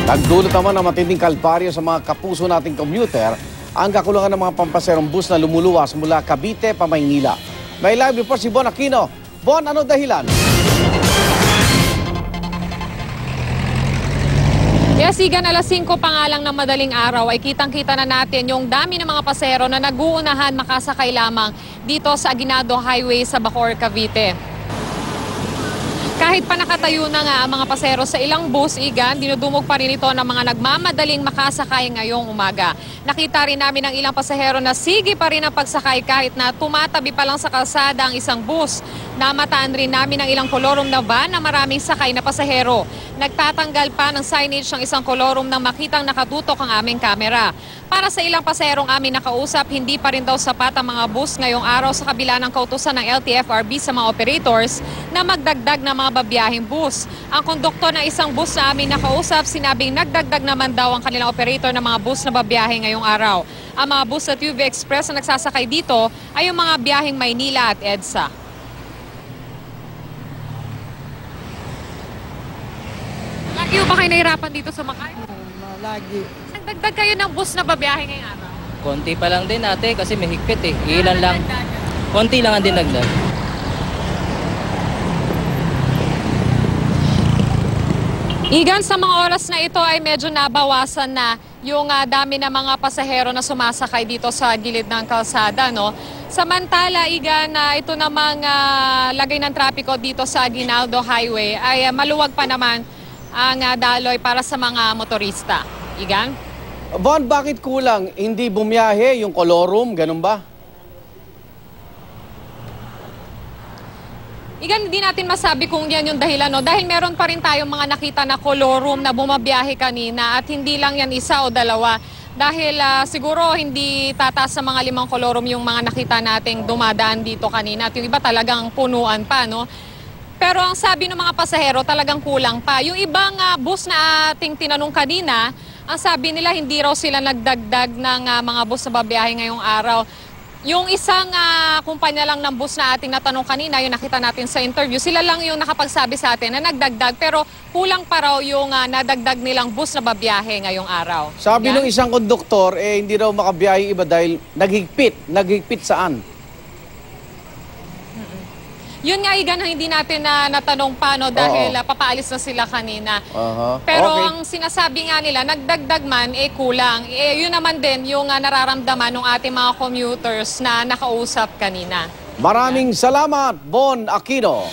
Nagdulot naman ng matinding kalbaryo sa mga kapuso nating commuter ang kakulangan ng mga pampaserong bus na lumuluwas mula Cavite pa Maynila. May live report si Bon Aquino. Bon, ano dahilan? Yes, Igan, alas 5 pa nga lang ng madaling araw ay kitang-kita na natin yung dami ng mga pasahero na nag-uunahan makasakay lamang dito sa Aguinaldo Highway sa Bacoor, Cavite. Kahit pa nakatayo na nga ang mga pasahero sa ilang bus, Igan, dinudumog pa rin ito ng mga nagmamadaling makasakay ngayong umaga. Nakita rin namin ang ilang pasahero na sige pa rin ang pagsakay kahit na tumatabi pa lang sa kalsada ang isang bus. Namataan rin namin ang ilang kolorum na van na maraming sakay na pasahero. Nagtatanggal pa ng signage ng isang kolorum nang makitang nakatutok ang aming kamera. Para sa ilang pasaherong amin nakausap, hindi pa rin daw sapat ang mga bus ngayong araw sa kabila ng kautusan ng LTFRB sa mga operators na magdagdag ng mga babiyahing bus. Ang konduktor ng isang bus na amin nakausap, sinabing nagdagdag naman daw ang kanilang operator ng mga bus na babiyahe ngayong araw. Ang mga bus at UV Express na nagsasakay dito ay yung mga biyaheng Maynila at EDSA. Lagi ba kayo nahirapan dito sa Makay? Lagi. Nagdagdag kayo ng bus na babiyahe ngayong araw? Konti pa lang din ate kasi may higpit eh. Ilan lang. Konti lang ang dinagdag. Igan, sa mga oras na ito ay medyo nabawasan na yung dami ng mga pasahero na sumasakay dito sa gilid ng kalsada, no? Samantala, Igan, ito namang lagay ng trapiko dito sa Aguinaldo Highway ay maluwag pa naman ang daloy para sa mga motorista. Igan? Bon, bakit kulang? Hindi bumiyahe yung kolorum, ganun ba? Igan, hindi natin masabi kung yan yung dahilan, no? Dahil meron pa rin tayong mga nakita na kolorum na bumabiyahe kanina at hindi lang yan isa o dalawa. Dahil siguro hindi tataas sa mga 5 kolorum yung mga nakita nating dumadaan dito kanina at yung iba talagang punuan pa, no? Pero ang sabi ng mga pasahero talagang kulang pa. Yung ibang bus na ating tinanong kanina, ang sabi nila hindi raw sila nagdagdag ng mga bus na babiyahe ngayong araw. Yung isang kumpanya lang ng bus na ating natanong kanina, yung nakita natin sa interview, sila lang yung nakapagsabi sa atin na nagdagdag pero kulang pa raw yung nadagdag nilang bus na babiyahe ngayong araw. Sabi ng isang konduktor, hindi raw makabiyahe iba dahil naghigpit. Naghigpit saan? Yun nga, Igan, ang hindi natin natanong pa, no, dahil papaalis na sila kanina. Pero Okay. ang sinasabi nga nila, nagdagdag man, kulang. Yun naman din yung nararamdaman ng ating mga commuters na nakausap kanina. Maraming salamat, Bon Aquino.